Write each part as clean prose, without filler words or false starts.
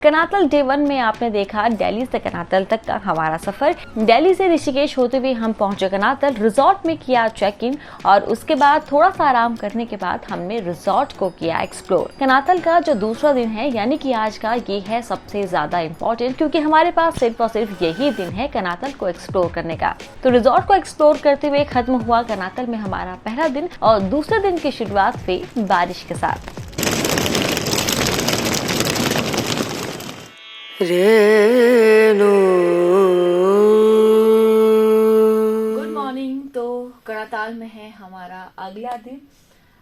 Kanatal day 1 में आपने देखा दिल्ली से कनातल तक का हमारा सफर। दिल्ली से ऋषिकेश होते हुए हम पहुंचे कनातल, रिजॉर्ट में किया चेक इन और उसके बाद थोड़ा सा आराम करने के बाद हमने रिजॉर्ट को किया एक्सप्लोर। कनातल का जो दूसरा दिन है यानी कि आज का, ये है सबसे ज्यादा इम्पोर्टेंट क्योंकि हमारे पास सिर्फ और सिर्फ यही दिन है कनातल को एक्सप्लोर करने का। तो रिजॉर्ट को एक्सप्लोर करते हुए खत्म हुआ कनातल में हमारा पहला दिन और दूसरे दिन की शुरुआत हुई बारिश के साथ। Good morning. तो कड़ाताल में है हमारा अगला दिन।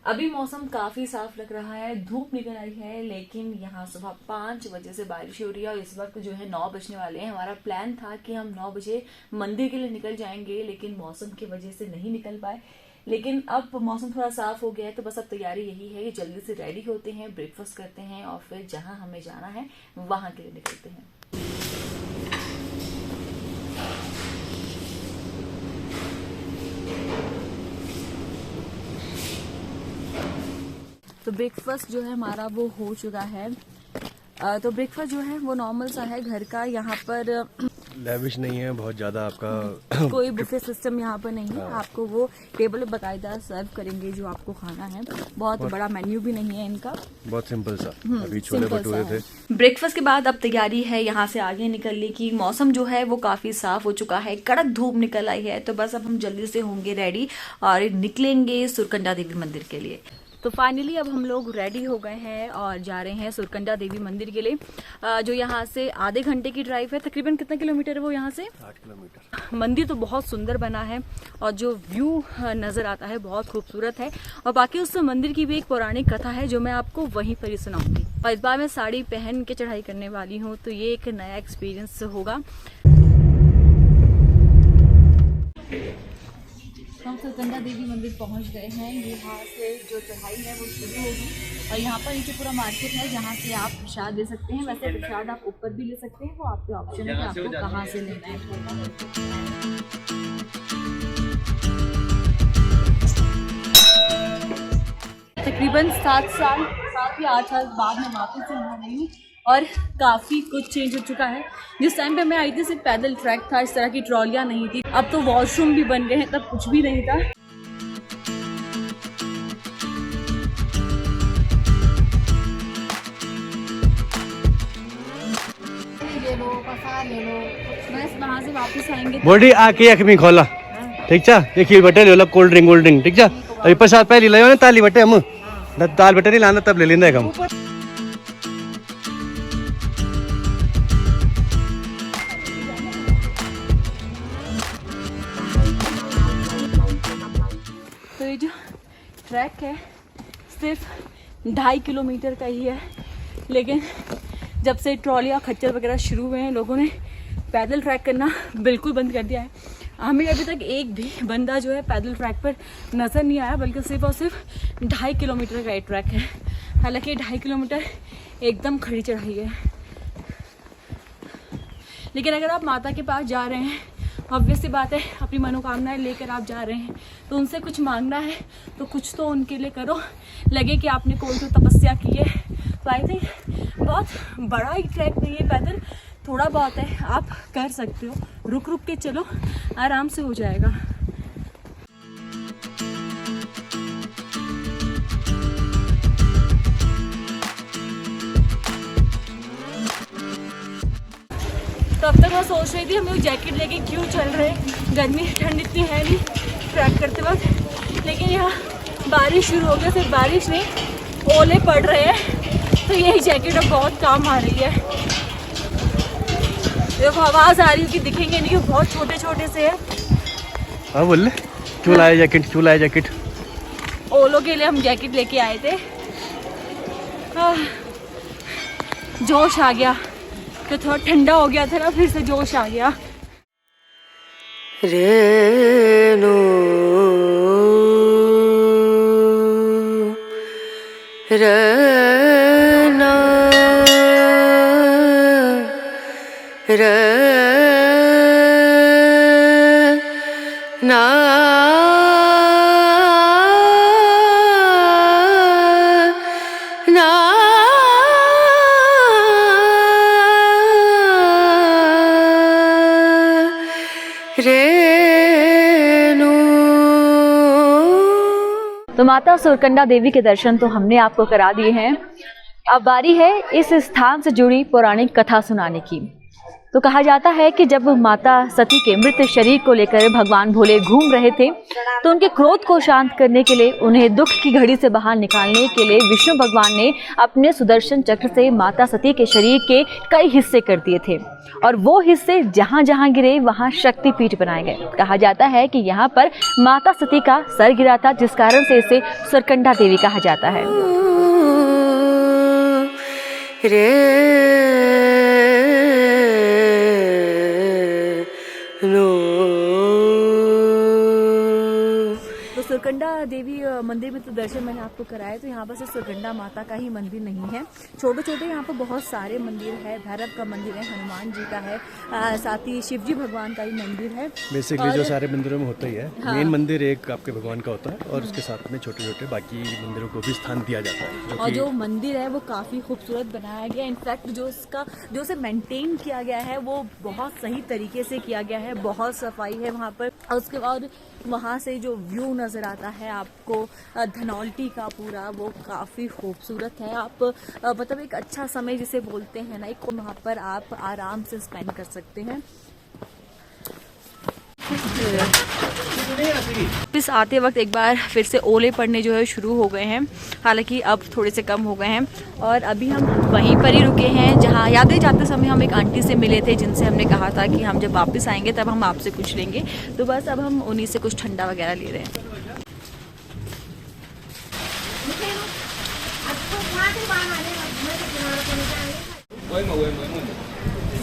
अभी मौसम काफी साफ लग रहा है, धूप निकल आई है, लेकिन यहाँ सुबह 5 बजे से बारिश हो रही है और इस वक्त जो है 9 बजने वाले हैं। हमारा प्लान था कि हम 9 बजे मंदिर के लिए निकल जाएंगे, लेकिन मौसम की वजह से नहीं निकल पाए। लेकिन अब मौसम थोड़ा साफ हो गया है, तो बस अब तैयारी यही है कि जल्दी से रेडी होते हैं, ब्रेकफास्ट करते हैं और फिर जहां हमें जाना है वहां के लिए निकलते हैं। तो ब्रेकफास्ट जो है हमारा वो हो चुका है। तो ब्रेकफास्ट जो है वो नॉर्मल सा है घर का। यहाँ पर लेविश नहीं है बहुत ज्यादा आपका कोई बुफे सिस्टम यहाँ पर नहीं है। आपको वो टेबल पे बाकायदा सर्व करेंगे जो आपको खाना है। बहुत बड़ा मेन्यू भी नहीं है इनका, बहुत सिंपल सा। अभी छोले भटूरे थे। ब्रेकफास्ट के बाद अब तैयारी है यहाँ से आगे निकलने की। मौसम जो है वो काफी साफ हो चुका है, कड़क धूप निकल आई है, तो बस अब हम जल्दी से होंगे रेडी और निकलेंगे सुरकंडा देवी मंदिर के लिए। तो फाइनली अब हम लोग रेडी हो गए हैं और जा रहे हैं सुरकंडा देवी मंदिर के लिए, जो यहाँ से आधे घंटे की ड्राइव है। तकरीबन कितना किलोमीटर है वो यहाँ से? 8 किलोमीटर। मंदिर तो बहुत सुंदर बना है और जो व्यू नजर आता है बहुत खूबसूरत है। और बाकी उस मंदिर की भी एक पौराणिक कथा है जो मैं आपको वहीं पर ही सुनाऊंगी। और इस बार मैं साड़ी पहन के चढ़ाई करने वाली हूँ, तो ये एक नया एक्सपीरियंस होगा। हम सुरकंडा देवी मंदिर पहुंच गए हैं। यहाँ से जो चढ़ाई है वो शुरू होगी और यहाँ पर नीचे पूरा मार्केट है जहाँ से आप प्रसाद ले सकते हैं। वैसे प्रसाद आप ऊपर भी ले सकते हैं, वो आपके ऑप्शन है कि आपको कहाँ से लेना है। तकरीबन 7 या 8 साल बाद मैं वापस से यहाँ आई हूँ और काफ़ी कुछ चेंज हो चुका है। जिस टाइम पे मैं आई थी सिर्फ पैदल ट्रैक था, इस तरह की ट्रॉलियाँ नहीं थी। अब तो वॉशरूम भी बन गए हैं, तब कुछ भी नहीं था। ले लो, प्रसाद ले लो, बस वहाँ से वापस आएंगे। बॉडी आके अखमी खोला, ठीक छा? ये खीर बटे ले लो, कोल्ड ड्रिंक, ठीक छा? अभी प्रसाद पहले ले लो ना, ताली बटे हम दाल बटे नहीं लाना, तब ले लेंगे हम। तो ये जो ट्रैक है सिर्फ 2.5 किलोमीटर का ही है, लेकिन जब से ट्रॉलियाँ खच्चर वगैरह शुरू हुए हैं, लोगों ने पैदल ट्रैक करना बिल्कुल बंद कर दिया है। हमें अभी तक एक भी बंदा जो है पैदल ट्रैक पर नज़र नहीं आया, बल्कि सिर्फ और सिर्फ 2.5 किलोमीटर का ये ट्रैक है। हालांकि 2.5 किलोमीटर एकदम खड़ी चढ़ाई है, लेकिन अगर आप माता के पास जा रहे हैं, ऑब्वियस सी बात है, अपनी मनोकामनाएं लेकर आप जा रहे हैं, तो उनसे कुछ मांगना है तो कुछ तो उनके लिए करो। लगे कि आपने कोई तो तपस्या की है। तो आई थिंक बहुत बड़ा ही ट्रैक नहीं है, पैदल थोड़ा बहुत है, आप कर सकते हो। रुक रुक के चलो, आराम से हो जाएगा। तो अब तक मैं सोच रही थी हम लोग जैकेट लेके क्यों चल रहे हैं, गर्मी ठंड इतनी है नहीं ट्रैक करते वक्त, लेकिन यहाँ बारिश शुरू हो गया। सिर्फ बारिश नहीं, ओले पड़ रहे हैं, तो यही जैकेट अब बहुत काम आ रही है। देखो आवाज़ आ रही है कि दिखेंगे नहीं, बहुत छोटे छोटे से है। हाँ बोल ले, क्यों लाया जैकेट? ओलो के लिए हम जैकेट लेके आए थे। जोश आ गया कि थोड़ा ठंडा हो गया था ना, फिर से जोश आ गया। रेनो रना रना ना तो माता सुरकंडा देवी के दर्शन तो हमने आपको करा दिए हैं। अब बारी है इस स्थान से जुड़ी पौराणिक कथा सुनाने की। तो कहा जाता है कि जब माता सती के मृत शरीर को लेकर भगवान भोले घूम रहे थे तो उनके क्रोध को शांत करने के लिए, उन्हें दुख की घड़ी से बाहर निकालने के लिए विष्णु भगवान ने अपने सुदर्शन चक्र से माता सती के शरीर के कई हिस्से कर दिए थे और वो हिस्से जहां जहां गिरे वहां शक्तिपीठ बनाए गए। कहा जाता है कि यहाँ पर माता सती का सर गिरा था, जिस कारण से इसे सुरकंडा देवी कहा जाता है। तो सुरकंडा देवी मंदिर में तो दर्शन मैंने आपको कराया। तो यहाँ पर सिर्फ सुरकंडा माता का ही मंदिर नहीं है, छोटे छोटे यहाँ पर बहुत सारे मंदिर है। भैरव का मंदिर है, हनुमान जी का है, साथ ही शिव जी भगवान का ही मंदिर है। बेसिकली जो सारे मंदिरों में होता ही है, मेन मंदिर एक आपके भगवान का होता है और उसके साथ में छोटे छोटे बाकी मंदिरों को भी स्थान दिया जाता है। और जो मंदिर है वो काफ़ी खूबसूरत बनाया गया। इनफैक्ट जो उसे मेंटेन किया गया है वो बहुत सही तरीके से किया गया है, बहुत सफाई है वहाँ पर। और उसके बाद वहाँ से जो व्यू नज़र आता है आपको धनौल्टी का पूरा, वो काफ़ी खूबसूरत है। आप मतलब एक अच्छा समय जिसे बोलते हैं ना, एक वहाँ पर आप आराम से स्पेंड कर सकते हैं। वापस आते वक्त एक बार फिर से ओले पड़ने जो है शुरू हो गए हैं, हालांकि अब थोड़े से कम हो गए हैं। और अभी हम वहीं पर ही रुके हैं जहां यादें जाते समय हम एक आंटी से मिले थे, जिनसे हमने कहा था कि हम जब वापस आएंगे तब हम आपसे कुछ लेंगे। तो बस अब हम उन्हीं से कुछ ठंडा वगैरह ले रहे हैं।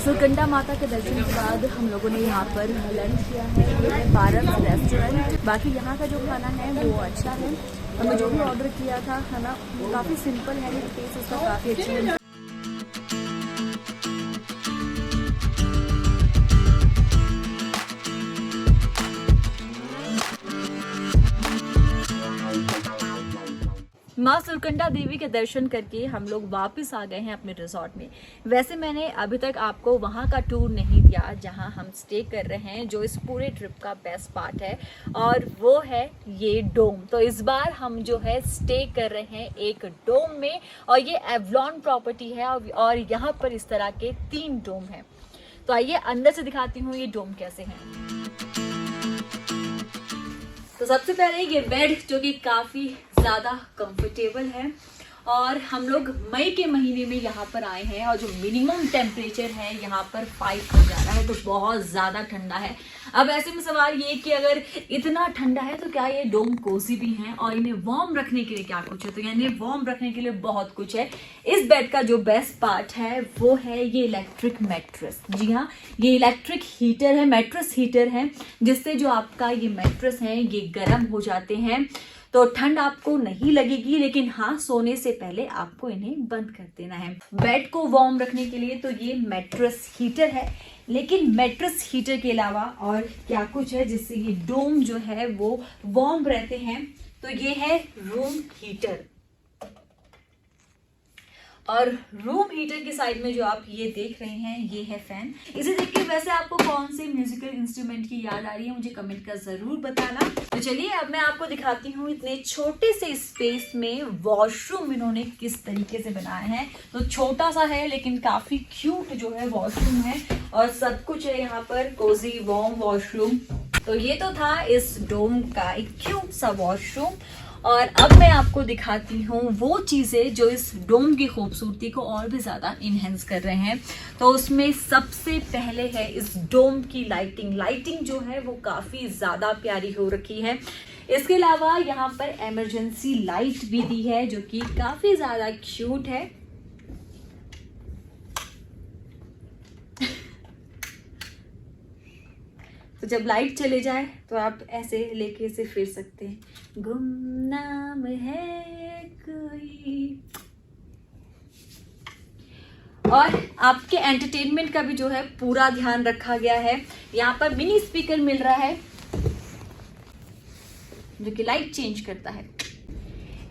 सुरकंडा माता के दर्शन के बाद हम लोगों ने यहाँ पर लंच किया है। ये है पारस रेस्टोरेंट। बाकी यहाँ का जो खाना है वो अच्छा है। हमने जो भी ऑर्डर किया था खाना काफ़ी सिंपल है, लेकिन टेस्ट उसका काफ़ी अच्छा है। माँ सुरकंडा देवी के दर्शन करके हम लोग वापस आ गए हैं अपने रिजॉर्ट में। वैसे मैंने अभी तक आपको वहाँ का टूर नहीं दिया जहाँ हम स्टे कर रहे हैं, जो इस पूरे ट्रिप का बेस्ट पार्ट है, और वो है ये डोम। तो इस बार हम जो है स्टे कर रहे हैं एक डोम में, और ये एवलॉन प्रॉपर्टी है और यहाँ पर इस तरह के 3 डोम हैं। तो आइए अंदर से दिखाती हूँ ये डोम कैसे हैं। तो सबसे पहले ये बेड जो कि काफ़ी ज़्यादा कंफर्टेबल है, और हम लोग मई के महीने में यहाँ पर आए हैं और जो मिनिमम टेम्परेचर है यहाँ पर 5 हो जा रहा है, तो बहुत ज़्यादा ठंडा है। अब ऐसे में सवाल ये कि अगर इतना ठंडा है तो क्या ये डोम कोजी भी हैं, और इन्हें वार्म रखने के लिए क्या कुछ है? तो यानी वार्म रखने के लिए बहुत कुछ है। इस बेड का जो बेस्ट पार्ट है वो है ये इलेक्ट्रिक मैट्रेस। जी हाँ, ये इलेक्ट्रिक हीटर है, मैट्रेस हीटर है, जिससे जो आपका ये मैट्रेस है ये गर्म हो जाते हैं, तो ठंड आपको नहीं लगेगी। लेकिन हाँ, सोने से पहले आपको इन्हें बंद कर देना है। बेड को वार्म रखने के लिए तो ये मैट्रेस हीटर है, लेकिन मैट्रेस हीटर के अलावा और क्या कुछ है जिससे ये डोम जो है वो वार्म रहते हैं? तो ये है रूम हीटर, और रूम हीटर के साइड में जो आप ये देख रहे हैं ये है फैन। इसे देख के वैसे आपको कौन से म्यूजिकल इंस्ट्रूमेंट की याद आ रही है मुझे कमेंट कर जरूर बताना। तो चलिए अब मैं आपको दिखाती हूँ इतने छोटे से स्पेस में वॉशरूम इन्होंने किस तरीके से बनाया है। तो छोटा सा है लेकिन काफी क्यूट जो है वॉशरूम है, और सब कुछ है यहाँ पर, कोजी वार्म वॉशरूम। तो ये तो था इस डोम का एक क्यूट सा वॉशरूम, और अब मैं आपको दिखाती हूँ वो चीज़ें जो इस डोम की खूबसूरती को और भी ज़्यादा इन्हेंस कर रहे हैं। तो उसमें सबसे पहले है इस डोम की लाइटिंग जो है वो काफ़ी ज़्यादा प्यारी हो रखी है। इसके अलावा यहाँ पर इमरजेंसी लाइट भी दी है जो कि काफ़ी ज़्यादा क्यूट है। तो जब लाइट चले जाए तो आप ऐसे लेके से फिर सकते हैं। गुमनाम है कोई। और आपके एंटरटेनमेंट का भी जो है पूरा ध्यान रखा गया है। यहाँ पर मिनी स्पीकर मिल रहा है जो कि लाइट चेंज करता है।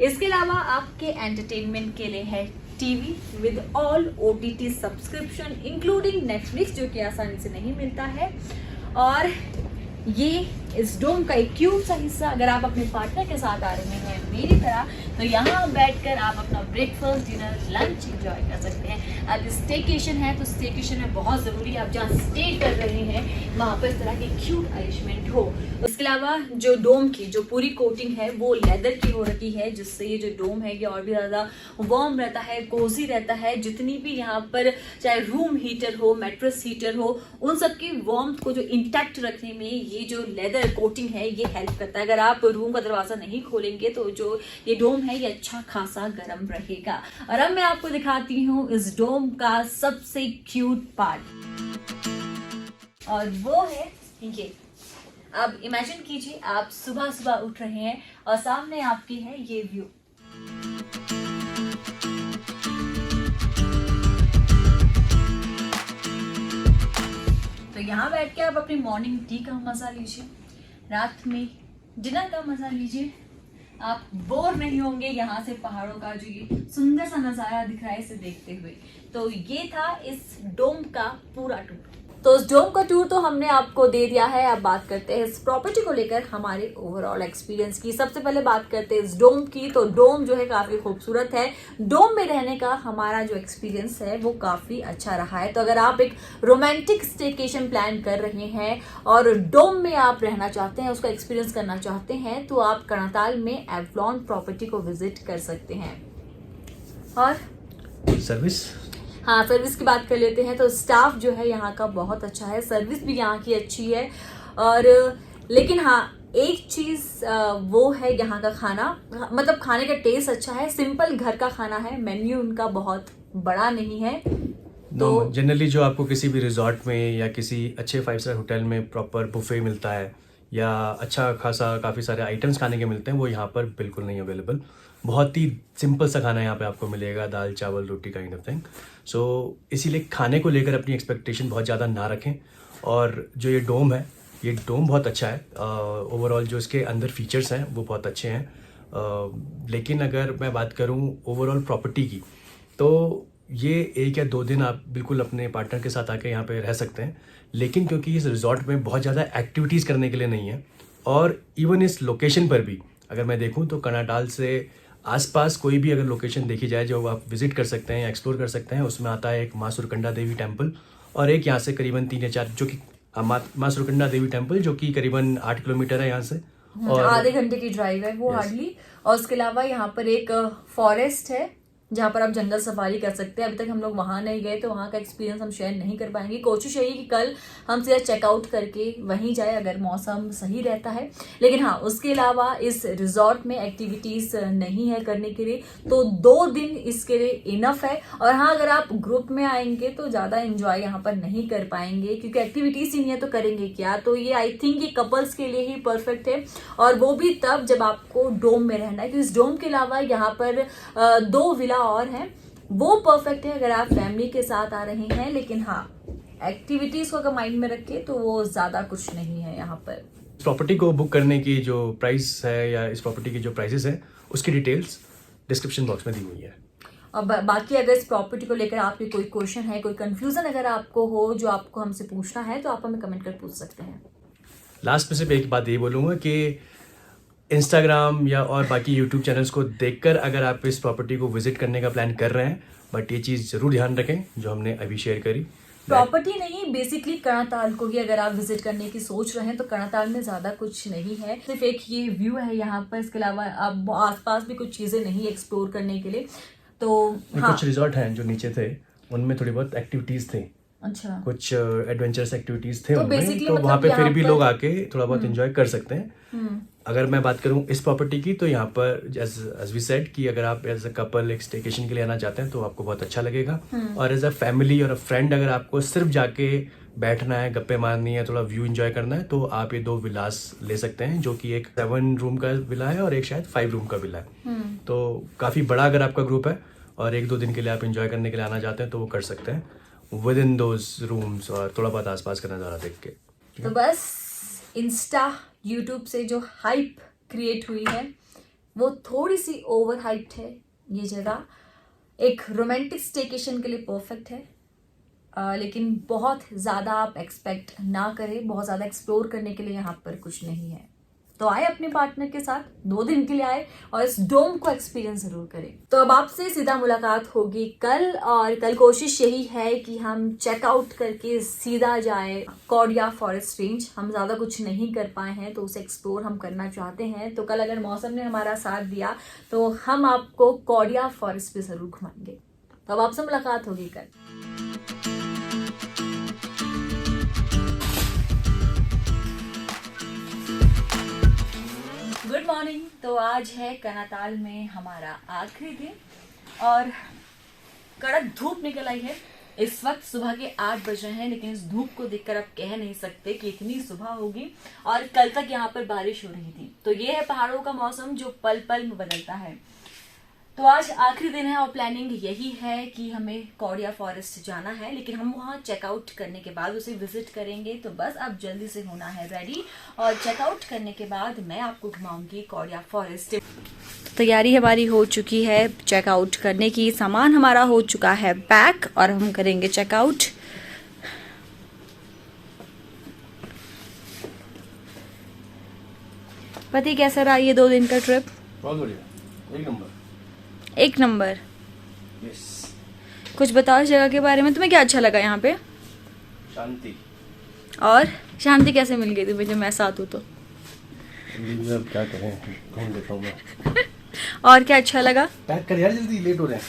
इसके अलावा आपके एंटरटेनमेंट के लिए है TV with all OTT subscription including Netflix, जो कि आसानी से नहीं मिलता है। और ये इस डोम का एक क्यूट सा हिस्सा। अगर आप अपने पार्टनर के साथ आ रहे हैं मेरी तरह, तो यहाँ बैठकर आप अपना ब्रेकफास्ट, डिनर, लंच एंजॉय कर सकते हैं। अब स्टेकेशन है तो स्टेकेशन में बहुत ज़रूरी है आप जहाँ स्टे कर रहे हैं वहाँ पर इस तरह की क्यूट अरेंजमेंट हो। उसके अलावा जो डोम की जो पूरी कोटिंग है वो लेदर की हो रखी है, जिससे ये जो डोम है ये और भी ज़्यादा वार्म रहता है, कोजी रहता है। जितनी भी यहाँ पर चाहे रूम हीटर हो, मैट्रेस हीटर हो, उन सब की वार्मथ को जो इंटैक्ट रखने में ये जो लेदर कोटिंग है ये हेल्प करता है। अगर आप रूम का दरवाजा नहीं खोलेंगे तो जो ये डोम है ये अच्छा खासा गर्म रहेगा। और अब मैं आपको दिखाती हूँ इस डोम का सबसे क्यूट पार्ट, और वो है ये। अब इमेजिन कीजिए आप सुबह सुबह उठ रहे हैं और सामने आपकी है ये व्यू। तो यहाँ बैठ के आप अपनी मॉर्निंग टी का मजा लीजिए, रात में डिनर का मजा लीजिए। आप बोर नहीं होंगे यहाँ से पहाड़ों का जो ये सुंदर सा नजारा दिख रहा है इसे देखते हुए। तो ये था इस डोम का पूरा टूर। तो इस डोम का टूर तो हमने आपको दे दिया है। अब बात करते हैं इस प्रॉपर्टी को लेकर हमारे ओवरऑल एक्सपीरियंस की। सबसे पहले बात करते हैं इस डोम की। तो डोम जो है काफी खूबसूरत है। डोम में रहने का हमारा जो एक्सपीरियंस है वो काफी अच्छा रहा है। तो अगर आप एक रोमांटिक स्टेकेशन प्लान कर रहे हैं और डोम में आप रहना चाहते हैं, उसका एक्सपीरियंस करना चाहते हैं, तो आप कर्णताल में एवलॉन प्रॉपर्टी को विजिट कर सकते हैं। और सर्विस, हाँ, सर्विस की बात कर लेते हैं। तो स्टाफ जो है यहाँ का बहुत अच्छा है, सर्विस भी यहाँ की अच्छी है। और लेकिन हाँ, एक चीज वो है यहाँ का खाना, मतलब खाने का टेस्ट अच्छा है, सिंपल घर का खाना है। मेन्यू उनका बहुत बड़ा नहीं है। तो जनरली जो आपको किसी भी रिजॉर्ट में या किसी अच्छे 5 स्टार होटल में प्रॉपर बुफे मिलता है या अच्छा खासा काफ़ी सारे आइटम्स खाने के मिलते हैं, वो यहाँ पर बिल्कुल नहीं अवेलेबल। बहुत ही सिंपल सा खाना यहाँ पे आपको मिलेगा, दाल चावल रोटी काइंड ऑफ थिंग। सो इसीलिए खाने को लेकर अपनी एक्सपेक्टेशन बहुत ज़्यादा ना रखें। और जो ये डोम है, ये डोम बहुत अच्छा है। ओवरऑल जो इसके अंदर फीचर्स हैं वो बहुत अच्छे हैं। लेकिन अगर मैं बात करूँ ओवरऑल प्रॉपर्टी की, तो ये 1 या 2 दिन आप बिल्कुल अपने पार्टनर के साथ आके यहाँ पे रह सकते हैं। लेकिन क्योंकि इस रिजॉर्ट में बहुत ज़्यादा एक्टिविटीज़ करने के लिए नहीं है, और इवन इस लोकेशन पर भी अगर मैं देखूँ तो कर्नाटाल से आसपास कोई भी अगर लोकेशन देखी जाए जो आप विजिट कर सकते हैं या एक्सप्लोर कर सकते हैं, उसमें आता है एक माँ सुरकंडा देवी टेम्पल, और एक यहाँ से करीबन 3 या 4 जो कि माँ सुरकंडा देवी टेम्पल जो कि करीबन 8 किलोमीटर है यहाँ से, और आधे घंटे की ड्राइव है वो हार्डली। और उसके अलावा यहाँ पर एक फॉरेस्ट है जहाँ पर आप जंगल सफारी कर सकते हैं। अभी तक हम लोग वहाँ नहीं गए तो वहाँ का एक्सपीरियंस हम शेयर नहीं कर पाएंगे। कोशिश यही कि कल हम सीधा चेकआउट करके वहीं जाए अगर मौसम सही रहता है। लेकिन हाँ, उसके अलावा इस रिजॉर्ट में एक्टिविटीज़ नहीं है करने के लिए, तो 2 दिन इसके लिए इनफ है। और हाँ, अगर आप ग्रुप में आएंगे तो ज़्यादा इंजॉय यहाँ पर नहीं कर पाएंगे क्योंकि एक्टिविटीज़ ही नहीं है तो करेंगे क्या। तो ये आई थिंक ये कपल्स के लिए ही परफेक्ट है, और वो भी तब जब आपको डोम में रहना है। क्योंकि इस डोम के अलावा यहाँ पर 2 विला और हैं, वो परफेक्ट है अगर आप फैमिली के साथ आ रहे हैं। लेकिन हाँ, एक्टिविटीज को अगर माइंड में रखे तो वो ज्यादा कुछ नहीं है यहाँ पर। प्रॉपर्टी को बुक करने की जो प्राइस है या इस प्रॉपर्टी की जो प्राइसेस है उसकी डिटेल्स डिस्क्रिप्शन बॉक्स में दी हुई है। और बाकी अगर इस प्रॉपर्टी को लेकर आपके कोई क्वेश्चन है, कोई कंफ्यूजन अगर आपको हो जो आपको हमसे पूछना है, तो आप हमें कमेंट कर पूछ सकते हैं। लास्ट में सिर्फ एक बात ये बोलूँगा कि इंस्टाग्राम या और बाकी यूट्यूब चैनल्स को देखकर अगर आप इस प्रॉपर्टी को विजिट करने का प्लान कर रहे हैं, बट ये चीज़ ज़रूर ध्यान रखें जो हमने अभी शेयर करी। प्रॉपर्टी नहीं, बेसिकली कर्णताल को ही अगर आप विजिट करने की सोच रहे हैं तो कर्णताल में ज़्यादा कुछ नहीं है, सिर्फ एक ये व्यू है यहाँ पर। इसके अलावा आप आसपास भी कुछ चीज़ें नहीं एक्सप्लोर करने के लिए। तो हाँ, कुछ रिजॉर्ट हैं जो नीचे थे, उनमें थोड़ी बहुत एक्टिविटीज़ थी, अच्छा, कुछ एडवेंचरस एक्टिविटीज़ थे तो उनमें, basically तो मतलब वहाँ पे फिर यहाँ भी पर लोग आके थोड़ा बहुत एंजॉय कर सकते हैं। अगर मैं बात करूँ इस प्रॉपर्टी की, तो यहाँ पर एज वी सेड कि अगर आप एज अ कपल एक स्टेकेशन के लिए आना चाहते हैं तो आपको बहुत अच्छा लगेगा। और एज अ फैमिली और अ फ्रेंड अगर आपको सिर्फ जाके बैठना है, गप्पे मारनी है, थोड़ा व्यू एंजॉय करना है, तो आप ये 2 विलास ले सकते हैं, जो कि एक 7 रूम का विला है और एक शायद 5 रूम का विला है। तो काफ़ी बड़ा अगर आपका ग्रुप है और 1-2 दिन के लिए आप एंजॉय करने के लिए आना चाहते हैं तो वो कर सकते हैं विद इन दोज रूम्स, और थोड़ा बहुत आसपास का नज़ारा देख के। तो बस इंस्टा यूट्यूब से जो हाइप क्रिएट हुई है वो थोड़ी सी ओवर हाइप्ड है। ये जगह एक रोमांटिक स्टेकेशन के लिए परफेक्ट है। लेकिन बहुत ज़्यादा आप एक्सपेक्ट ना करें, बहुत ज़्यादा एक्सप्लोर करने के लिए यहाँ पर कुछ नहीं है। तो आए अपने पार्टनर के साथ, 2 दिन के लिए आए और इस डोम को एक्सपीरियंस जरूर करें। तो अब आपसे सीधा मुलाकात होगी कल, और कल कोशिश यही है कि हम चेकआउट करके सीधा जाए कौडिया फॉरेस्ट रेंज। हम ज़्यादा कुछ नहीं कर पाए हैं तो उसे एक्सप्लोर हम करना चाहते हैं। तो कल अगर मौसम ने हमारा साथ दिया तो हम आपको कौडिया फॉरेस्ट पे ज़रूर घुमाएंगे। तो अब आपसे मुलाकात होगी कल। Good morning. तो आज है कनाताल में हमारा आखिरी दिन और कड़क धूप निकल आई है। इस वक्त सुबह के 8 बज रहे हैं, लेकिन इस धूप को देखकर आप कह नहीं सकते कि इतनी सुबह होगी। और कल तक यहाँ पर बारिश हो रही थी। तो ये है पहाड़ों का मौसम जो पल पल में बदलता है। तो आज आखिरी दिन है और प्लानिंग यही है कि हमें कौडिया फॉरेस्ट जाना है, लेकिन हम वहाँ चेकआउट करने के बाद उसे विजिट करेंगे। तो बस अब जल्दी से होना है रेडी, और चेकआउट करने के बाद मैं आपको घुमाऊंगी कौडिया फॉरेस्ट। तैयारी हमारी हो चुकी है चेकआउट करने की, सामान हमारा हो चुका है पैक और हम करेंगे चेकआउट। पति कैसा रहा ये 2 दिन का ट्रिप? बहुत बढ़िया, एक नंबर। 1 नंबर। यस। कुछ बताओ इस जगह के बारे में, तुम्हें क्या अच्छा लगा यहाँ पे? शांति। और शांति कैसे मिल गई तुम्हें जब मैं साथ हूँ तो? अब क्या करें, ढूंढ लेता हूँ मैं। और क्या अच्छा लगा? पैक कर यार, जल्दी लेट हो रहे हैं।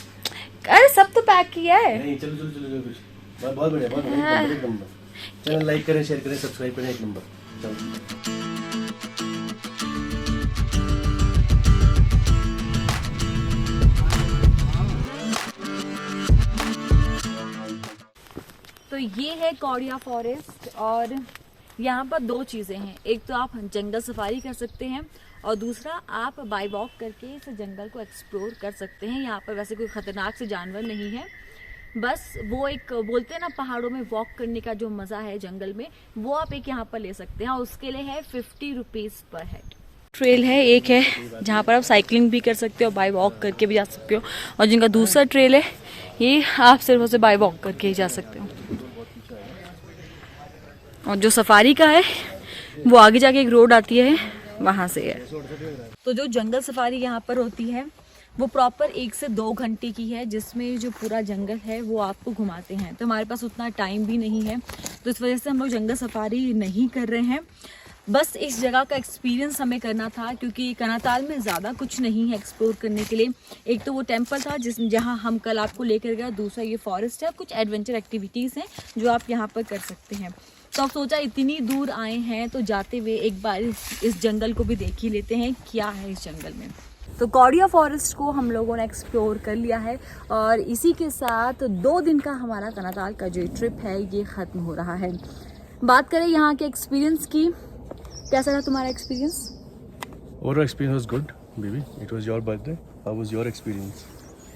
अरे सब तो पैक किया है। नहीं, चलो चलो चलो कुछ। बहुत बढ़िया, बहुत बढ़िया, एक नंबर। चैनल लाइक करें, शेयर करें, सब्सक्राइब करें, 1 नंबर। चलो। तो ये है कौडिया फॉरेस्ट और यहाँ पर 2 चीज़ें हैं। एक तो आप जंगल सफारी कर सकते हैं और दूसरा आप बाई वॉक करके इस जंगल को एक्सप्लोर कर सकते हैं। यहाँ पर वैसे कोई ख़तरनाक से जानवर नहीं है, बस वो एक बोलते हैं ना पहाड़ों में वॉक करने का जो मज़ा है जंगल में, वो आप एक यहाँ पर ले सकते हैं। और उसके लिए है 50 रुपीज़ पर हेड। ट्रेल है एक है जहाँ पर आप साइकिलिंग भी कर सकते हो, बाई वॉक करके भी जा सकते हो, और जिनका दूसरा ट्रेल है ये आप सिर्फ उसे बाई वॉक करके ही जा सकते हो। और जो सफारी का है वो आगे जाके एक रोड आती है, वहाँ से है। तो जो जंगल सफारी यहाँ पर होती है वो प्रॉपर 1 से 2 घंटे की है, जिसमें जो पूरा जंगल है वो आपको घुमाते हैं। तो हमारे पास उतना टाइम भी नहीं है, तो इस वजह से हम लोग जंगल सफारी नहीं कर रहे हैं। बस इस जगह का एक्सपीरियंस हमें करना था, क्योंकि कनाताल में ज़्यादा कुछ नहीं है एक्सप्लोर करने के लिए। एक तो वो टेम्पल था जहाँ हम कल आपको लेकर गए, दूसरा ये फॉरेस्ट है। कुछ एडवेंचर एक्टिविटीज़ हैं जो आप यहाँ पर कर सकते हैं। तो अब सोचा इतनी दूर आए हैं तो जाते हुए एक बार इस जंगल को भी देख ही लेते हैं क्या है इस जंगल में। तो कौडिया फॉरेस्ट को हम लोगों ने एक्सप्लोर कर लिया है और इसी के साथ 2 दिन का हमारा कनाताल का जो ट्रिप है ये ख़त्म हो रहा है। बात करें यहाँ के एक्सपीरियंस की, कैसा रहा तुम्हारा experience? Overall experience was good baby. It was your birthday. How was your experience?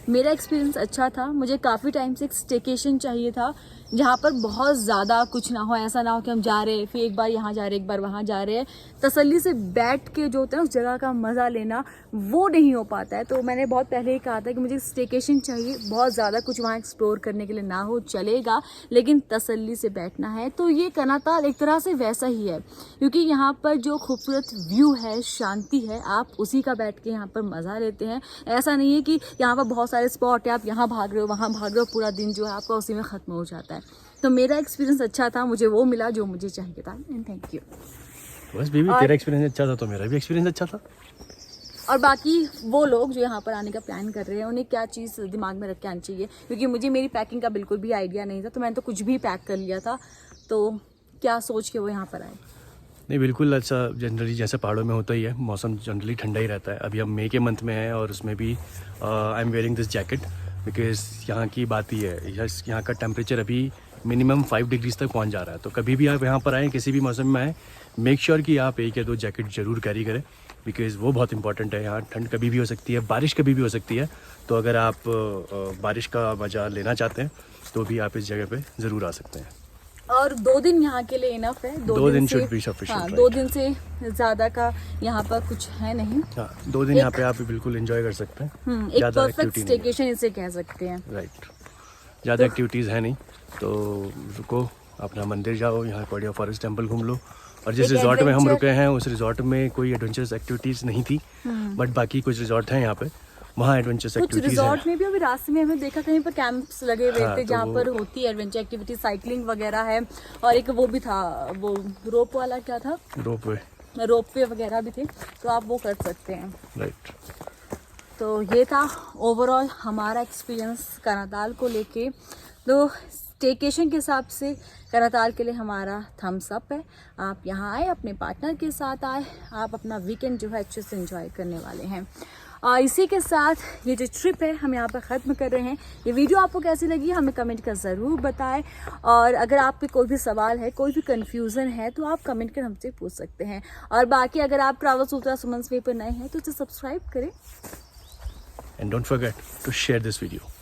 मेरा एक्सपीरियंस अच्छा था। मुझे काफ़ी टाइम से एक स्टेकेशन चाहिए था जहाँ पर बहुत ज़्यादा कुछ ना हो, ऐसा ना हो कि हम जा रहे हैं फिर एक बार यहाँ जा रहे हैं एक बार वहाँ जा रहे हैं। तसल्ली से बैठ के जो होता है उस जगह का मज़ा लेना वो नहीं हो पाता है। तो मैंने बहुत पहले ही कहा था कि मुझे स्टेकेशन चाहिए, बहुत ज़्यादा कुछ वहाँ एक्सप्लोर करने के लिए ना हो चलेगा, लेकिन तसल्ली से बैठना है। तो ये कनाताल एक तरह से वैसा ही है, क्योंकि यहाँ पर जो खूबसूरत व्यू है, शांति है, आप उसी का बैठ के यहाँ पर मज़ा लेते हैं। ऐसा नहीं है कि यहाँ पर बहुत सारे स्पॉट है, आप यहाँ भाग रहे हो वहाँ भाग रहे हो, पूरा दिन जो है आपका उसी में ख़त्म हो जाता है। तो मेरा एक्सपीरियंस अच्छा था, मुझे वो मिला जो मुझे चाहिए था। And thank you. बस बेबी, तेरा एक्सपीरियंस अच्छा था तो मेरा भी एक्सपीरियंस अच्छा था। और बाकी वो लोग जो यहाँ पर आने का प्लान कर रहे हैं उन्हें क्या चीज़ दिमाग में रख के आनी चाहिए, क्योंकि मुझे मेरी पैकिंग का बिल्कुल भी आइडिया नहीं था, तो मैंने तो कुछ भी पैक कर लिया था। तो क्या सोच के वो यहाँ पर आए? नहीं, बिल्कुल अच्छा। जनरली जैसे पहाड़ों में होता ही है, मौसम जनरली ठंडा ही रहता है। अभी हम मई के मंथ में हैं और उसमें भी I am wearing this jacket because यहाँ की बात ही है, यहाँ का टेम्परेचर अभी मिनिमम 5 डिग्रीज तक पहुँच जा रहा है। तो कभी भी आप यहाँ पर आएँ, किसी भी मौसम में आएँ, मेक श्योर कि आप 1 या 2 जैकेट ज़रूर कैरी करें, बिकॉज़ वो बहुत इंपॉर्टेंट है। यहाँ ठंड कभी भी हो सकती है, बारिश कभी भी हो सकती है। तो अगर आप बारिश का मज़ा लेना चाहते हैं तो भी आप इस जगह पे ज़रूर आ सकते हैं। और 2 दिन यहाँ के लिए इनफ है। 2 दिन शुड बी सफिशिएंट। हाँ, 2 दिन से ज़्यादा का यहाँ पर कुछ है नहीं। हाँ, 2 दिन यहाँ पे आप बिल्कुल एंजॉय कर सकते हैं। एक परफेक्ट स्टेकेशन इसे कह सकते हैं। राइट, ज़्यादा एक्टिविटीज़ है नहीं, तो रुको, अपना मंदिर जाओ, यहाँ कोडिया फॉरेस्ट टेम्पल घूम लो। और जिस एक रिजॉर्ट में हम adventure- रुके हैं उस रिजॉर्ट में कोई एडवेंचरस एक्टिविटीज़ नहीं थी, बट बाकी कुछ रिजॉर्ट हैं यहाँ पे, वहाँ एडवेंचरस कुछ एक्टिविटीज़ रिजॉर्ट हैं। में भी अभी रास्ते में हमें देखा कहीं पर कैंप्स लगे हुए हाँ, थे तो जहाँ वो- पर होती है एडवेंचर एक्टिविटी, साइकिलिंग वगैरह है। और एक वो भी था, वो रोप वाला क्या था, रोपवे, रोपवे वगैरह भी थे, तो आप वो कर सकते हैं। राइट। तो ये था ओवरऑल हमारा एक्सपीरियंस करनाताल को लेके। तो स्टेकेशन के हिसाब से करनाताल के लिए हमारा थम्स अप है। आप यहाँ आए, अपने पार्टनर के साथ आए, आप अपना वीकेंड जो है अच्छे से एंजॉय करने वाले हैं। इसी के साथ ये जो ट्रिप है हम यहाँ पर ख़त्म कर रहे हैं। ये वीडियो आपको कैसी लगी हमें कमेंट कर ज़रूर बताएं। और अगर आप पे कोई भी सवाल है, कोई भी कन्फ्यूज़न है, तो आप कमेंट कर हमसे पूछ सकते हैं। और बाकी अगर आप ट्रैवल्स उल्टा सुमन्स वे पर नए हैं तो इसे सब्सक्राइब करें। And don't forget to share this video.